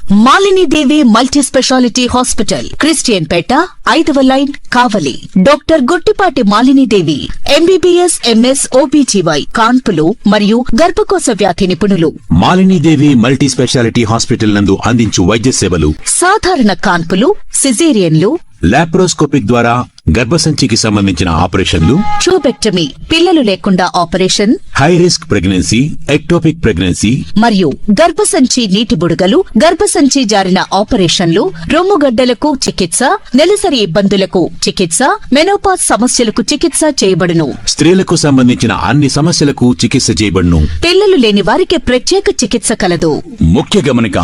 Malini Devi multi speciality hospital, Christian Peta, 5వ line, Kavali. Doctor Guttipati Malinidevi, MBBS, MS, OBGY, కాన్పులు మరియు గర్భకోశ వ్యాధి నిపుణులు. మాలినీదేవి మల్టీ స్పెషాలిటీ హాస్పిటల్ నందు అందించు వైద్య సేవలు: సాధారణ కాన్పులు, సిజేరియన్లు, లాప్రోస్కోపిక్ ద్వారా గర్భసంచికి సంబంధించిన ఆపరేషన్లు, ట్యూబెక్టమీ, పిల్లలు లేకుండా operation, high risk pregnancy, ectopic pregnancy మరియు గర్భసంచి నీటి బుడగలు, గర్భసంచి జారిన ఆపరేషన్లు, రొమ్ముగడ్డలకు చికిత్స, నెలసరి ఇబ్బందులకు చికిత్స, మెనోపాజ్ సమస్యలకు చికిత్స చేయబడును. స్త్రీలకు సంబంధించిన అన్ని సమస్యలకు చికిత్స చేయబడును. పిల్లలు లేని వారికి ప్రత్యేక చికిత్స కలదు. ముఖ్య గమనిక: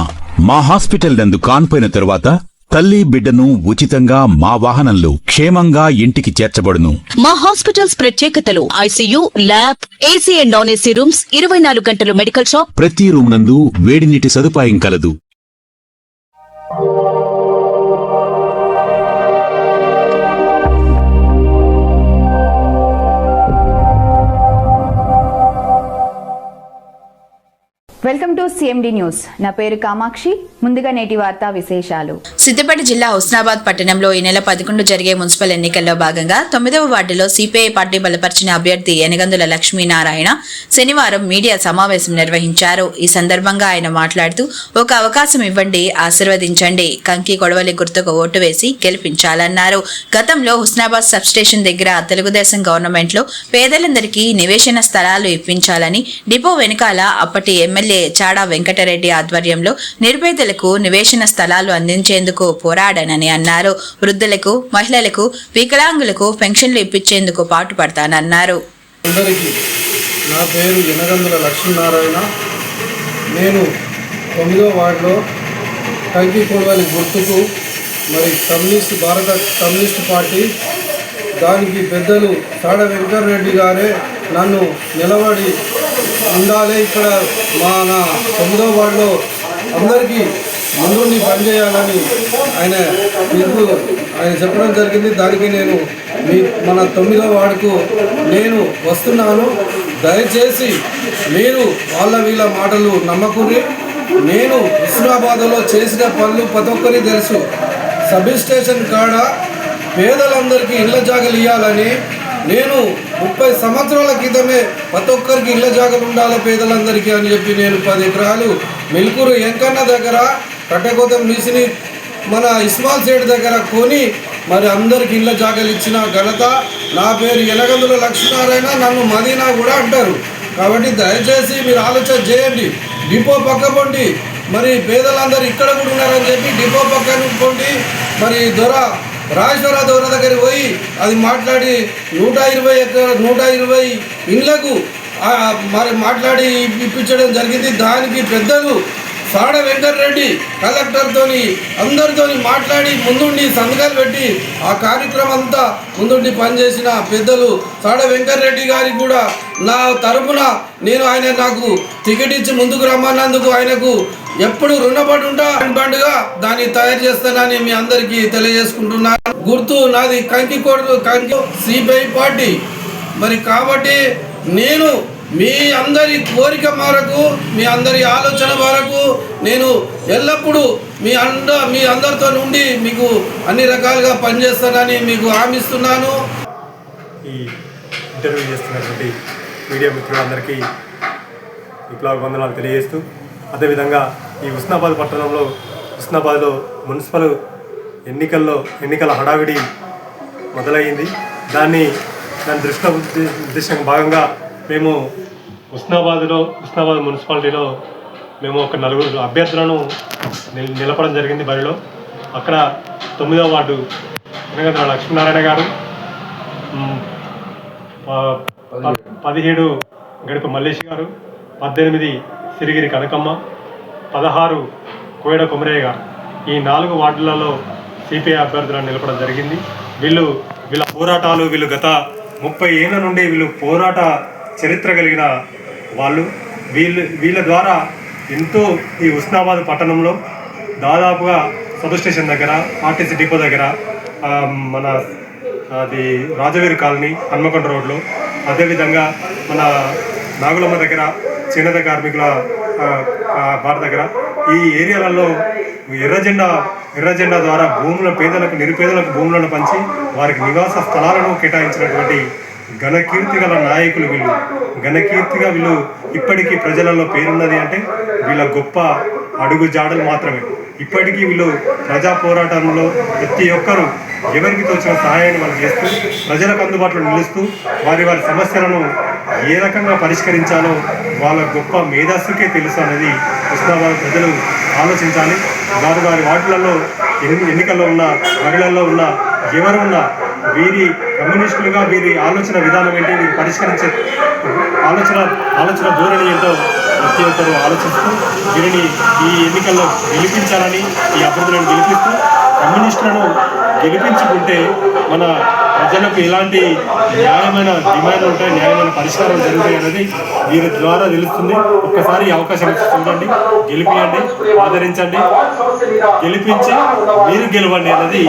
మా హాస్పిటల్ నందు కాన్పోయిన తరువాత తల్లి బిడ్డను ఉచితంగా మా వాహనంలో క్షేమంగా ఇంటికి చేర్చబడును. మా హాస్పిటల్స్ ప్రత్యేకతలు: ICU, lab, AC and non AC rooms, 24 గంటలు మెడికల్ షాప్, ప్రతి రూమ్ నందు వేడి నీటి సదుపాయం కలదు. Welcome to CMD news. నా పేరు కామాక్షి. ముందుగా నేటి వార్తా విశేషాలు. సిద్దిపేట జిల్లా హుస్నాబాద్ పట్టణంలో ఈ నెల 11 జరిగే మున్సిపల్ ఎన్నికల్లో భాగంగా 9వ వార్డులో సిపిఐ పార్టీ బలపరిచిన అభ్యర్థి ఎనగందుల లక్ష్మీనారాయణ శనివారం మీడియా సమావేశం నిర్వహించారు. ఈ సందర్భంగా ఆయన మాట్లాడుతూ, ఒక అవకాశం ఇవ్వండి, ఆశీర్వదించండి, కంకి కొడవలి గుర్తుకు ఓటు వేసి గెలిపించాలన్నారు. గతంలో హుస్నాబాద్ సబ్స్టేషన్ దగ్గర తెలుగుదేశం గవర్నమెంట్ లో పేదలందరికీ నివేశన స్థలాలు ఇప్పించాలని డిపో వెనుకాల అప్పటి ఎమ్మెల్యే చాడా వెంకటరెడ్డి ఆధ్వర్యంలో నిరుపేదలకు నివేశన స్థలాలు అందించేందుకు పోరాడనని అన్నారు. వృద్ధులకు, మహిళలకు, వికలాంగులకు పెన్షన్లు ఇప్పించేందుకు పాటుపడతానన్నారు. నా పేరు ఎనగందుల లక్ష్మీనారాయణ. నేను 9వ వార్డులో కంకి కొడవలి గుర్తుకు భారత కమ్యూనిస్ట్ పార్టీ దానికి పెద్దలు చాడా వెంకటరెడ్డి గారే నన్ను నిలబడి ఉండాలి, ఇక్కడ మన 9వ వార్డులో అందరికీ ముందుండి పనిచేయాలని ఆయన చెప్పడం జరిగింది. దానికి నేను మన 9వ వార్డుకు నేను వస్తున్నాను. దయచేసి మీరు వీళ్ళ మాటలు నమ్మకుని, నేను హుస్నాబాద్లో చేసిన పనులు ప్రతి ఒక్కరికి తెలుసు. సబ్ స్టేషన్ కాడ పేదలందరికీ ఇళ్ల జాగలు ఇవ్వాలని నేను 30 సంవత్సరాల క్రితమే ప్రతి ఒక్కరికి ఇళ్ల జాగలు ఉండాలి పేదలందరికీ అని చెప్పి నేను 10 ఎకరాలు మెల్కూరు ఎంకన్న దగ్గర కట్టకోతం మిసిని మన ఇస్మాల్ సేట్ దగ్గర కొని అందరికి ఇళ్ల జాగలు ఇచ్చిన ఘనత. నా పేరు ఎనగందుల లక్ష్మీనారాయణ, నన్ను మదీనా కూడా అంటారు. కాబట్టి దయచేసి మీరు ఆలోచన చేయండి. డిపో పక్క పొండి, పేదలందరూ ఇక్కడ కూడా ఉన్నారని చెప్పి డిపో పక్కన పొండి, రాజేశ్వర దొర దగ్గరికి పోయి అది మాట్లాడి 120 ఇండ్లకు మాట్లాడి ఇప్పించడం జరిగింది. దానికి పెద్దలు చాడా వెంకటరెడ్డి కలెక్టర్తోని అందరితోని మాట్లాడి ముందుండి సంతకాలు పెట్టి ఆ కార్యక్రమం అంతా ముందుండి పనిచేసిన పెద్దలు చాడా వెంకటరెడ్డి గారికి కూడా నా తరపున ఆయన నాకు టికెట్ ఇచ్చి ముందుకు రమ్మన్నందుకు ఆయనకు ఎప్పుడు రుణపడి ఉంటా. బండుగా దాన్ని తయారు చేస్తానని మీ అందరికీ తెలియజేసుకుంటున్నాను. గుర్తు నాది కంకి సిపిఐ పార్టీ. కాబట్టి నేను మీ అందరి కోరిక మేరకు, మీ అందరి ఆలోచన మేరకు నేను ఎల్లప్పుడూ మీ అందరితో నుండి మీకు అన్ని రకాలుగా పనిచేస్తానని మీకు హామీస్తున్నాను. ఈ ఇంటర్వ్యూ చేస్తున్నటువంటి మీడియా మిత్రులందరికీ విప్లవ వందనాలు తెలియజేస్తూ, అదేవిధంగా ఈ హుస్నాబాద్ పట్టణంలో హుస్నాబాద్లో మున్సిపల్ ఎన్నికల హడావిడి మొదలయ్యింది. దాని దృష్టిలో భాగంగా మేము హుస్నాబాద్ మున్సిపాలిటీలో మేము ఒక 4 అభ్యర్థులను నిలపడం జరిగింది బరిలో. అక్కడ 9వ వార్డు ఎనగందుల లక్ష్మీనారాయణ గారు, 17 గడిప మల్లేష్ గారు, 18 సిరిగిరి కనకమ్మ, 16 కోయడ కొమరయ్య గారు. ఈ 4 వార్డులలో సిపిఐ అభ్యర్థులను నిలపడం జరిగింది. వీళ్ళ పోరాటాలు, వీళ్ళు గత 30 ఏళ్ళ నుండి వీళ్ళు పోరాట చరిత్ర కలిగిన వాళ్ళు. వీళ్ళ ద్వారా ఎంతో ఈ హుస్నాబాద్ పట్టణంలో దాదాపుగా సబ్ స్టేషన్ దగ్గర, ఆర్టీసీ డిపో దగ్గర, అది రాజవీర్ కాలనీ, హన్మకొండ రోడ్లో, అదేవిధంగా మన నాగులమ్మ దగ్గర, చేనేత కార్మికుల బాట దగ్గర, ఈ ఏరియాలలో ఎర్ర జెండా ద్వారా పేదలకు నిరుపేదలకు భూములను పంచి వారికి నివాస స్థలాలను కేటాయించినటువంటి ఘనకీర్తి గల నాయకులు వీళ్ళు. ఘనకీర్తిగా వీళ్ళు ఇప్పటికీ ప్రజలలో పేరున్నది అంటే వీళ్ళ గొప్ప అడుగు జాడలు మాత్రమే. ఇప్పటికీ వీళ్ళు ప్రజా పోరాటంలో ప్రతి ఒక్కరూ ఎవరికి తోచిన సహాయాన్ని వాళ్ళు చేస్తూ ప్రజలకు అందుబాటులో నిలుస్తూ వారి సమస్యలను ఏ రకంగా పరిష్కరించాలో వాళ్ళ గొప్ప మేధస్సుకే తెలుసు అనేది హుస్నాబాద్ ప్రజలు ఆలోచించాలి. వారి వార్డులలో ఎన్నికల్లో ఉన్న మహిళల్లో ఉన్న ఎవరు ఉన్నా వీరి కమ్యూనిస్టులుగా వీరి ఆలోచన విధానం ఏంటి, వీరు పరిష్కరించే ఆలోచన ధోరణి ఏంటో ప్రతి ఒక్కరు ఆలోచిస్తూ వీరిని ఈ ఎన్నికల్లో గెలిపించాలని, ఈ అభ్యర్థులను గెలిపిస్తూ కమ్యూనిస్టులను గెలిపించుకుంటే మన ప్రజలకు ఎలాంటి న్యాయమైన డిమాండ్లు ఉంటాయి, న్యాయమైన పరిష్కారం జరుగుతాయి అనేది వీరి ద్వారా తెలుస్తుంది. ఒక్కసారి ఈ అవకాశం ఇచ్చి చూడండి, గెలిపియండి, ఆదరించండి, గెలిపించి మీరు గెలవండి అన్నది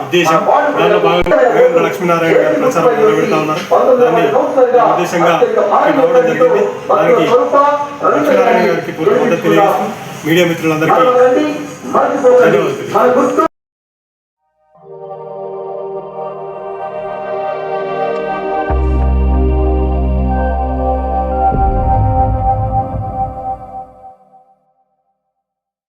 ఉద్దేశం. దానిలో భాగంగా లక్ష్మీనారాయణ గారు ప్రచారం మొదలుపెడతా ఉన్నారు. దాన్ని ఉద్దేశంగా రావడం జరిగింది. దానికి లక్ష్మీనారాయణ గారికి పూర్తి మద్దతు తెలియజేస్తూ మీడియా మిత్రులందరికీ ధన్యవాదాలు.